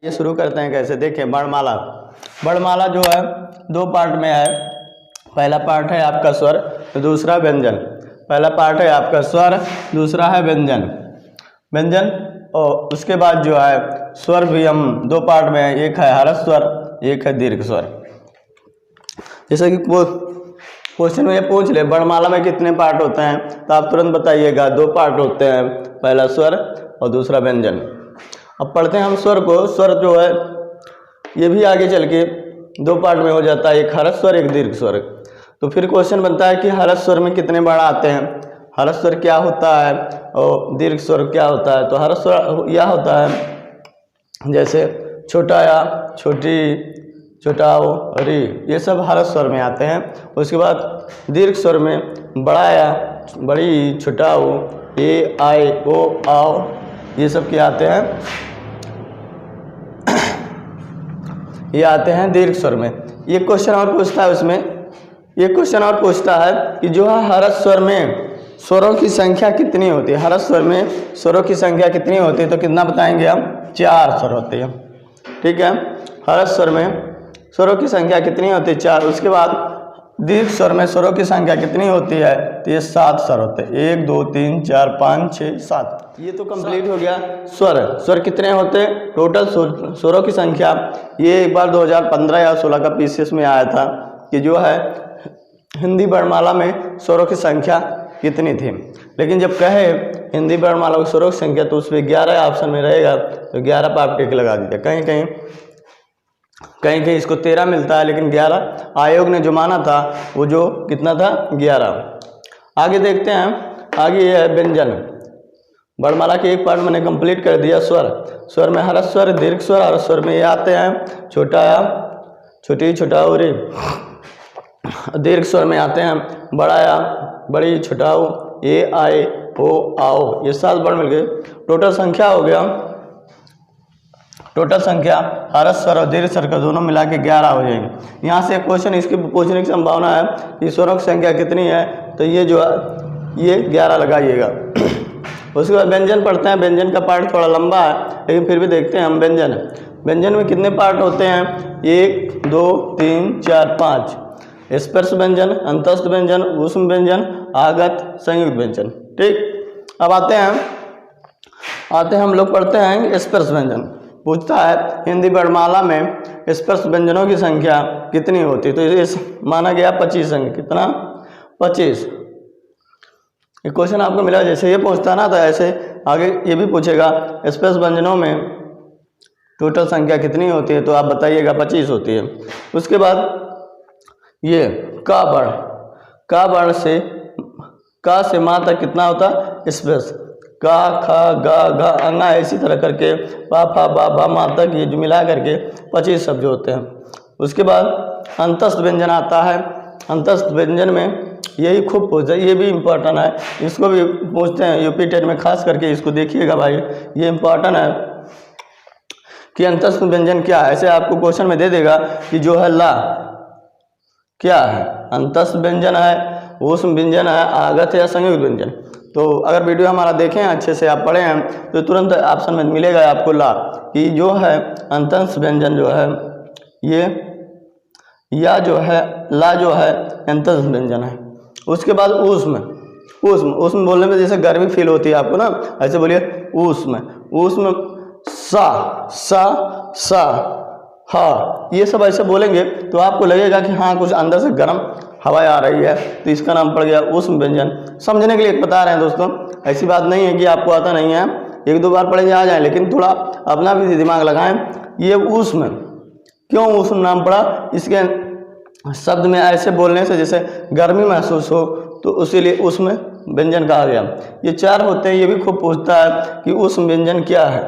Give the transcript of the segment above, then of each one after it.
ये शुरू करते हैं कैसे। देखिए वर्णमाला, वर्णमाला जो है दो पार्ट में है। पहला पार्ट है आपका स्वर, दूसरा व्यंजन। पहला पार्ट है आपका स्वर, दूसरा है व्यंजन। व्यंजन और उसके बाद जो है स्वर भी हम दो पार्ट में है, एक है हर्ष स्वर, एक है दीर्घ स्वर। जैसे कि क्वेश्चन में ये पूछ ले वर्णमाला में कितने पार्ट होते हैं, तो आप तुरंत बताइएगा दो पार्ट होते हैं, पहला स्वर और दूसरा व्यंजन। अब पढ़ते हैं हम स्वर को। स्वर जो है ये भी आगे चल के दो पार्ट में हो जाता है, एक हर्ष स्वर एक दीर्घ स्वर। तो फिर क्वेश्चन बनता है कि हर्ष स्वर में कितने बार आते हैं, हर्ष स्वर क्या होता है और दीर्घ स्वर क्या होता है। तो हर्ष स्वर यह होता है जैसे छोटा या, छोटी, छोटाओ, री, ये सब हर्ष स्वर में आते हैं। उसके बाद दीर्घ स्वर में बड़ा या, बड़ी, छोटाओ, ए, आए, ओ, आओ, ये सब क्या आते हैं, ये आते हैं दीर्घ स्वर में। ये क्वेश्चन और पूछता है उसमें, ये क्वेश्चन और पूछता है कि जो है हर्ष स्वर में स्वरों की संख्या कितनी होती है। हर्ष स्वर में स्वरों की संख्या कितनी होती है, तो कितना बताएंगे हम, 4 स्वर होते हैं। ठीक है, हर्ष स्वर में स्वरों की संख्या कितनी होती है, 4। उसके बाद दीर्घ स्वर में स्वरों की संख्या कितनी होती है, तो ये 7 स्वर होते हैं, 1 2 3 4 5 6 7। ये तो कंप्लीट हो गया स्वर। स्वर कितने होते हैं, टोटल स्वरों की संख्या। ये एक बार 2015 या 16 का पीसीएस में आया था कि जो है हिंदी वर्णमाला में स्वरों की संख्या कितनी थी। लेकिन जब कहे हिंदी वर्णमाला की स्वरों की संख्या तो उसमें 11 ऑप्शन में रहेगा, तो 11 पर आप टिक लगा दीजिए। कहीं कहीं इसको 13 मिलता है, लेकिन 11 आयोग ने जो माना था वो जो कितना था, 11। आगे देखते हैं, आगे ये है व्यंजन। वर्णमाला के एक पार्ट मैंने कंप्लीट कर दिया स्वर। स्वर में हर्ष स्वर, दीर्घ स्वर। हर्ष स्वर में ये आते हैं छोटा या, छोटी, छोटाओ, रे। दीर्घ स्वर में आते हैं बड़ा या, बड़ी, छोटाओ, ए, आए, ओ, आओ, ये 7 बार मिल गए। टोटल संख्या हो गया, टोटल संख्या हर्ष स्वर और दीर्घ स्वर का दोनों मिला के 11 हो जाएंगे। यहाँ से क्वेश्चन इसके पूछने की संभावना है कि स्वरों की संख्या कितनी है, तो ये जो है ये 11 लगाइएगा। उसके बाद व्यंजन पढ़ते हैं। व्यंजन का पार्ट थोड़ा लंबा है, लेकिन फिर भी देखते हैं हम व्यंजन। व्यंजन में कितने पार्ट होते हैं, 1 2 3 4 5। स्पर्श व्यंजन, अंतस्थ व्यंजन, ऊष्म व्यंजन, आगत, संयुक्त व्यंजन। ठीक, अब आते हैं हम लोग पढ़ते हैं स्पर्श व्यंजन। पूछता है हिंदी वर्णमाला में स्पर्श व्यंजनों की संख्या कितनी होती है, तो इस माना गया 25 अंक। कितना, 25। ये क्वेश्चन आपको मिला, जैसे ये पूछता ना, तो ऐसे आगे ये भी पूछेगा स्पर्श व्यंजनों में टोटल संख्या कितनी होती है, तो आप बताइएगा 25 होती है। उसके बाद ये का वर्ण, का वर्ण से, का से माँ तक कितना होता है स्पर्श, का, खा, गा, घा, अंगा, इसी तरह करके पा, फा, बा, भा, मा तक, ये जो मिला करके 25 शब्द होते हैं। उसके बाद अंतस्थ व्यंजन आता है। अंतस्थ व्यंजन में यही खूब पूछता है, ये भी इम्पोर्टेंट है, इसको भी पूछते हैं यूपी टेट में, खास करके इसको देखिएगा भाई, ये इम्पोर्टेंट है कि अंतस्थ व्यंजन क्या है। ऐसे आपको क्वेश्चन में दे देगा कि जो है ला क्या है, अंतस्थ व्यंजन है, ऊष्म व्यंजन है, आगत है या संयुक्त व्यंजन। तो अगर वीडियो हमारा देखें अच्छे से, आप पढ़े हैं, तो तुरंत ऑप्शन में मिलेगा आपको ला, कि जो है अंतस्थ व्यंजन जो है ये, या जो है ला जो है अंतस्थ व्यंजन है। उसके बाद ऊष्म, ऊष्म बोलने में जैसे गर्मी फील होती है आपको ना, ऐसे बोलिए ऊष्म। ऊष्म सा, हा, ये सब ऐसे बोलेंगे तो आपको लगेगा कि हाँ कुछ अंदर से गर्म हवा आ रही है, तो इसका नाम पड़ गया ऊष्म व्यंजन। समझने के लिए बता रहे हैं दोस्तों, ऐसी बात नहीं है कि आपको आता नहीं है, 1-2 बार पढ़े आ जाए, लेकिन थोड़ा अपना भी दिमाग लगाएं। ये ऊष्म, क्यों ऊष्म नाम पड़ा, इसके शब्द में ऐसे बोलने से जैसे गर्मी महसूस हो, तो उसीलिए ऊष्म व्यंजन कहा गया। ये 4 होते हैं। ये भी खूब पूछता है कि ऊष्म व्यंजन क्या है,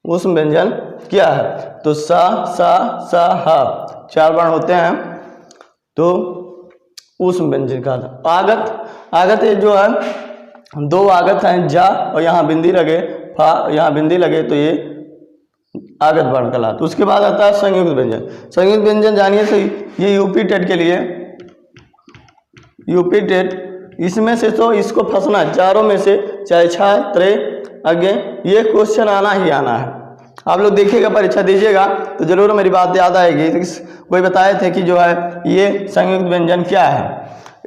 ऊष्म व्यंजन क्या है, तो सा, हा, 4 बार होते हैं, तो ऊष्म व्यंजन का था। आगत ये जो है 2 आगत हैं, जा और यहाँ बिंदी लगे, फा यहाँ बिंदी लगे, तो ये आगत वर्ण कहलाता। उसके बाद आता है संयुक्त व्यंजन। संयुक्त व्यंजन जानिए सही, ये यूपी टेट के लिए, यूपी टेट इसमें से तो इसको फंसना है, चारों में से, चाहे छा, त्रे, आगे, ये क्वेश्चन आना ही आना है। आप लोग देखिएगा, परीक्षा दीजिएगा तो जरूर मेरी बात याद आएगी। कोई बताए थे कि जो है ये संयुक्त व्यंजन क्या है,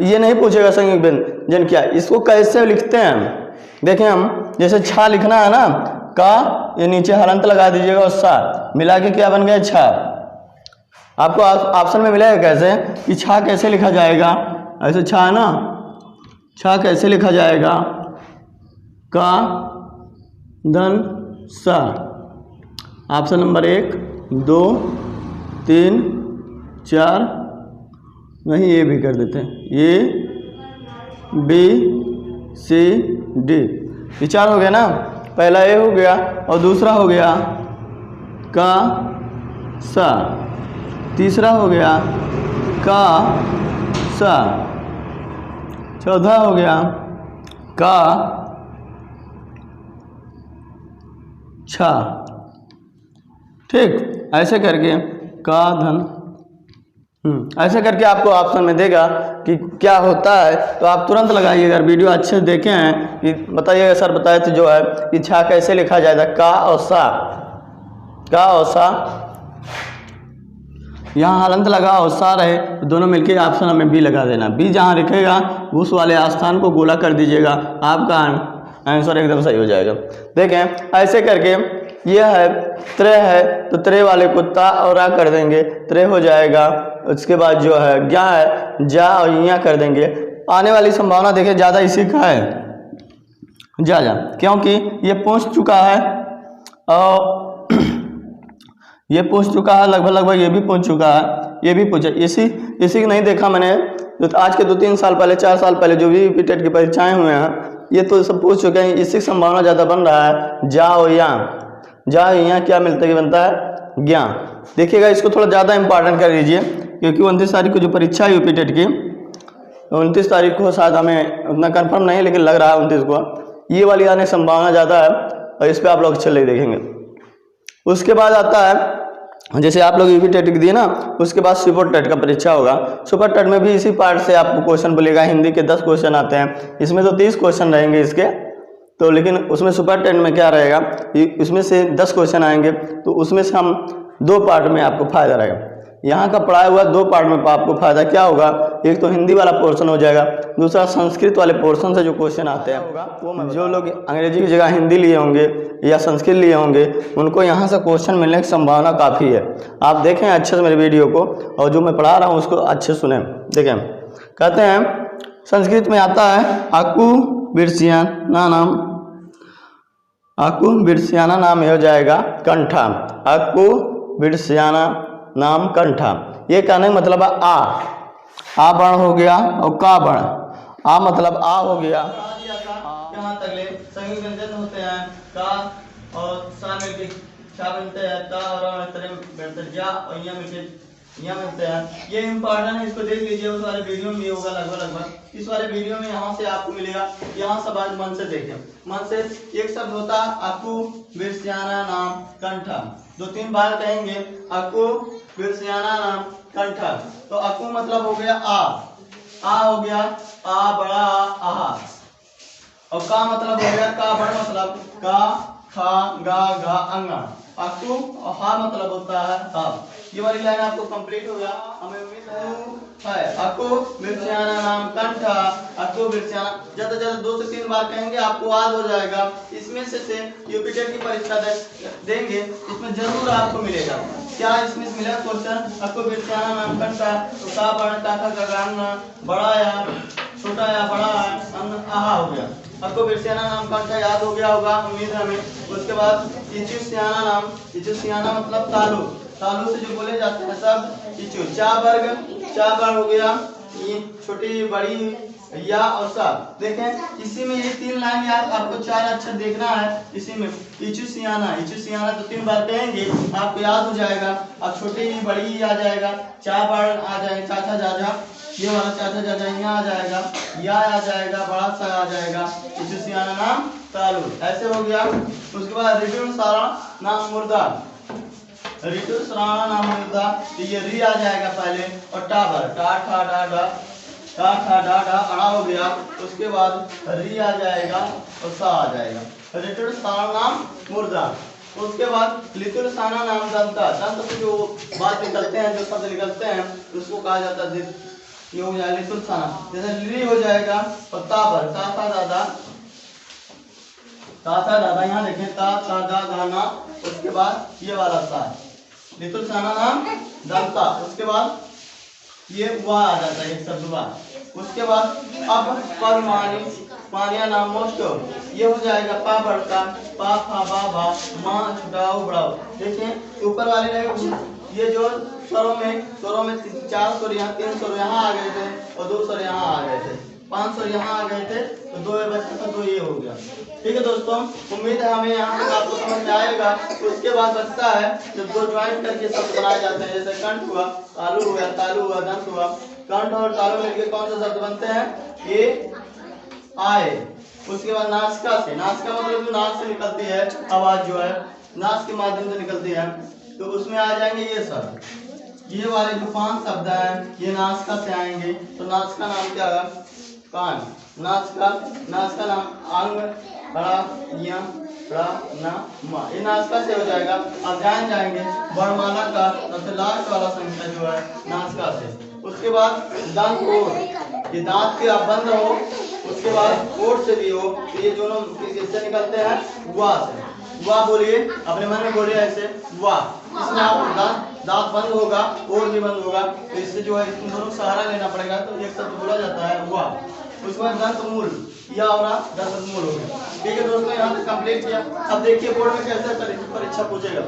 ये नहीं पूछेगा संयुक्त व्यंजन क्या है, इसको कैसे लिखते हैं। देखें हम, जैसे छा लिखना है ना, का ये नीचे हलंत लगा दीजिएगा और सा मिला के क्या बन गया छा। आपको ऑप्शन में मिलेगा कैसे कि छा कैसे लिखा जाएगा, ऐसे छा है ना, छा कैसे लिखा जाएगा, का धन सा। ऑप्शन नंबर 1 2 3 4, नहीं ये भी कर देते हैं, ये बी सी डी, ये 4 हो गया ना। पहला ए हो गया और दूसरा हो गया का सा, तीसरा हो गया का सा, चौथा हो गया का छा। ठीक, ऐसे करके का धन ऐसे करके आपको ऑप्शन में देगा कि क्या होता है, तो आप तुरंत लगाइएगा। अगर वीडियो अच्छे से देखे हैं कि बताइएगा सर बताए थे जो है कि छा कैसे लिखा जाएगा, का और सा, का और सा, यहाँ हलंत लगा और सा रहे तो दोनों मिलके ऑप्शन हमें बी लगा देना। बी जहाँ लिखेगा उस वाले स्थान को गोला कर दीजिएगा, आपका आंसर एकदम सही हो जाएगा। देखें ऐसे करके यह है त्रे है तो त्रे वाले को ता और रा कर देंगे, त्रे हो जाएगा। उसके बाद जो है ज्ञा है, जा और यहाँ कर देंगे। आने वाली संभावना देखिए ज़्यादा इसी का है, जा, क्योंकि ये पूछ चुका है और ये पूछ चुका है, लगभग ये भी पूछ चुका है, ये भी पूछा। इसी को नहीं देखा मैंने, तो आज के 2-3 साल पहले 4 साल पहले जो भी रीपीटेड की परीक्षाएं हुए हैं ये तो सब पूछ चुके हैं। इसी की संभावना ज़्यादा बन रहा है, जा और यहाँ, जा यहाँ क्या मिलता है, बनता है ज्ञा। देखिएगा इसको थोड़ा ज़्यादा इंपॉर्टेंट कर लीजिए, क्योंकि 29 तारीख को जो परीक्षा है यूपीटेट की, 29 तारीख को शायद हमें उतना कंफर्म नहीं लेकिन लग रहा है 29 को ये वाली आने की संभावना ज़्यादा है और इस पर आप लोग चले देखेंगे। उसके बाद आता है जैसे आप लोग यूपीटेट दिए ना, उसके बाद सुपर टेट का परीक्षा होगा। सुपर टेट में भी इसी पार्ट से आपको क्वेश्चन बोलेगा। हिंदी के 10 क्वेश्चन आते हैं, इसमें तो 30 क्वेश्चन रहेंगे इसके, तो लेकिन उसमें सुपर टेट में क्या रहेगा, इसमें से 10 क्वेश्चन आएंगे, तो उसमें से हम 2 पार्ट में आपको फायदा रहेगा। यहाँ का पढ़ाया हुआ 2 पार्ट में आपको फायदा क्या होगा, एक तो हिंदी वाला पोर्शन हो जाएगा, दूसरा संस्कृत वाले पोर्शन से जो क्वेश्चन आते हैं वो जो लोग अंग्रेजी की जगह हिंदी लिए होंगे या संस्कृत लिए होंगे उनको यहाँ से क्वेश्चन मिलने की संभावना काफ़ी है। आप देखें अच्छे से मेरे वीडियो को और जो मैं पढ़ा रहा हूँ उसको अच्छे सुने। देखें कहते हैं संस्कृत में आता है आकू बिरसियाना नाम, आकू बिरसियाना नाम हो जाएगा कंठा, आकू बिरसियाना नाम कंठा। ये कहने का मतलब आ वर्ण हो गया और का वर्ण, आ मतलब आ हो गया। यहाँ तक संयुक्त व्यंजन होते हैं का और सा मिलके छा बनते हैं, का और बनते जा और यहाँ मिलते हैं। ये इम्पोर्टेंट है, इसको देख लीजिए। उस वाले वीडियो में भी होगा लगभग इस वाले वीडियो में यहाँ से आपको मिलेगा। यहाँ सब आज मन से देखें, मन से एक शब्द होता है आकू बिरसियाना नाम कंठा, 2-3 बार कहेंगे आकू बिरसियाना नाम कंठा। तो आकू मतलब हो गया आ हो गया आ बड़ा आ, और का मतलब हो गया का बड़ा मतलब का खा गा घा अंगा। आकू और हा मतलब होता है हा। ये वाली लाइन आपको कंप्लीट हो गया, हमें उम्मीद है। आकू बिरसियाना नाम कंठा, आकू बिरसियाना ज्यादा से ज्यादा 2 से 3 बार कहेंगे, आपको याद हो जाएगा। इसमें से यूपीटेट की परीक्षा देंगे, इसमें जरूर आपको मिलेगा। क्या इसमें मिला क्वेश्चन, आकू बिरसियाना नाम कंठा, तो का बड़ा का गाना बड़ा या छोटा या बड़ा आहा हो गया। आपको बिरसियाना नाम कंठा याद हो गया होगा, उम्मीद है हमें। उसके बाद इचु सियाना नाम, इचु सियाना मतलब तालु, तालु से जो बोले जाते हैं सब इचु। चा वर्ग हो गया, ये छोटी बड़ी या और सा। देखें इसी में ये 3 लाइन याद आपको 4 अक्षर देखना है। इसी में इचु सियाना 2-3 बार कहेंगे आपको याद हो जाएगा। अब छोटी बड़ी आ जाएगा, चा वर्ग आ जाएगा, चाचा जाजा ये वाला चाचा जाजा यहाँ आ जाएगा, या आ जाएगा, बड़ा सा आ जाएगा, इचु सियाना नाम तालु, ऐसे हो गया। उसके बाद रिटुल सारा नाम मुर्दा, रिटुल सारा नाम मुर्दा, तो ये री आ जाएगा पहले और टाबर टा ठा डा डा टा ठा डा डा अड़ा हो गया। उसके बाद री आ जाएगा और सा आ जाएगा, रिटुल सारा नाम मुर्दा। उसके बाद लितुलसाना नाम दंता, दंत से जो बात निकलते हैं, जो शब्द निकलते हैं उसको कहा जाता है ये हो जाएगा लितुलसाना। जैसे ली हो जाएगा और ता पर ता दादा यहाँ देखें ता दाना, उसके बाद ये वाला सा लितुलसाना नाम दंता, उसके बाद ये वाह आ जाता है एक शब्द वाह। उसके बाद अब पर पानिया नाम मोस्ट, ये हो जाएगा पा बढ़ता पा फा बा भा माँ छुटाओ बढ़ाओ। देखिए ऊपर वाले रहेगा ये जो स्वरों में 4 स्वर यहाँ 3 स्वर यहाँ आ गए थे और 2 स्वर यहाँ आ गए थे, 5 स्वर यहाँ आ गए थे तो 2 बच्चे तो 2 ये हो गया। ठीक है दोस्तों, उम्मीद है हमें यहाँ तक आपको समझ में आएगा। उसके बाद बचता है जब 2 ज्वाइन करके शब्द बनाए जाते हैं, जैसे कंठ हुआ, तालु हुआ, तालु हुआ, दंत हुआ। कंठ और तालु मिलकर कौन सा शब्द बनते हैं? ए आए। उसके बाद नासिका से, नासिका मतलब जो नाक से निकलती है आवाज, जो है नाक के माध्यम से निकलती है, तो उसमें आ जाएंगे ये शब्द, ये वाले जो 5 शब्द हैं ये नासिका से आएंगे। तो नासिका नाम क्या है? कान। नासिका नाम अंग, बड़ा या बड़ा ना मा, ये नासिका से हो जाएगा। अब ध्यान जाएंगे वर्णमाला का सबसे लास्ट वाला संख्या जो है नासिका से। उसके बाद दंत ओठ, ये दांत के आप बंद हो, उसके बाद ओठ से भी हो, तो ये दोनों किससे निकलते हैं? वाह से। वाह बोलिए, अपने मन में बोलिए ऐसे वाह। इसमें आप दांत बंद होगा, ओठ भी बंद होगा, तो इससे जो है इन दोनों सहारा लेना पड़ेगा, तो एक शब्द बोला जाता है वाह। उसके बाद दंत मूल, या और दंत मूल हो गया। ठीक है दोस्तों, यहाँ से कंप्लीट किया। अब देखिए बोर्ड में कैसे परीक्षा पूछेगा।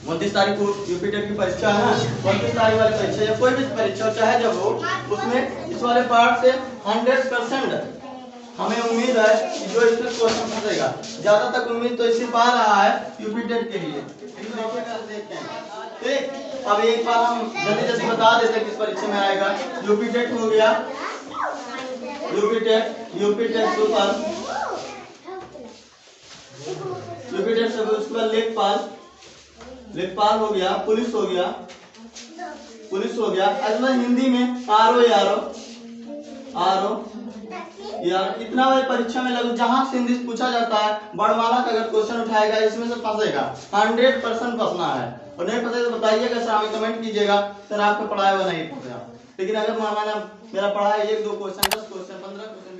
29 तारीख को यूपीटेट की परीक्षा है ना, 29 तारीख वाली परीक्षा या कोई भी परीक्षा चाहे जब हो, उसमें इस वाले पार्ट से 100% हमें उम्मीद है कि जो इसमें क्वेश्चन पूछेगा, ज्यादा तक उम्मीद तो इसी पा रहा है यूपीटेट के लिए। ठीक, अब एक बार हम जल्दी बता देते हैं किस परीक्षा में आएगा। यूपीटेट हो गया, यूपीटेट सुपर, यूपीटेट से उसके बाद लेखपाल हो गया, पुलिस हो गया, अजमेर हिंदी में आरो यार इतना बड़े परीक्षा में लगभग जहां से हिंदी पूछा जाता है, वर्णमाला का अगर क्वेश्चन उठाएगा इसमें से फंसेगा, 100% फंसना है। और नहीं फंसे तो बताइएगा सर, हमें कमेंट कीजिएगा सर आपको पढ़ाया हुआ नहीं फंसा। लेकिन अगर मेरा पढ़ा है 1-2 क्वेश्चन, 10 क्वेश्चन, 15 क्वेश्चन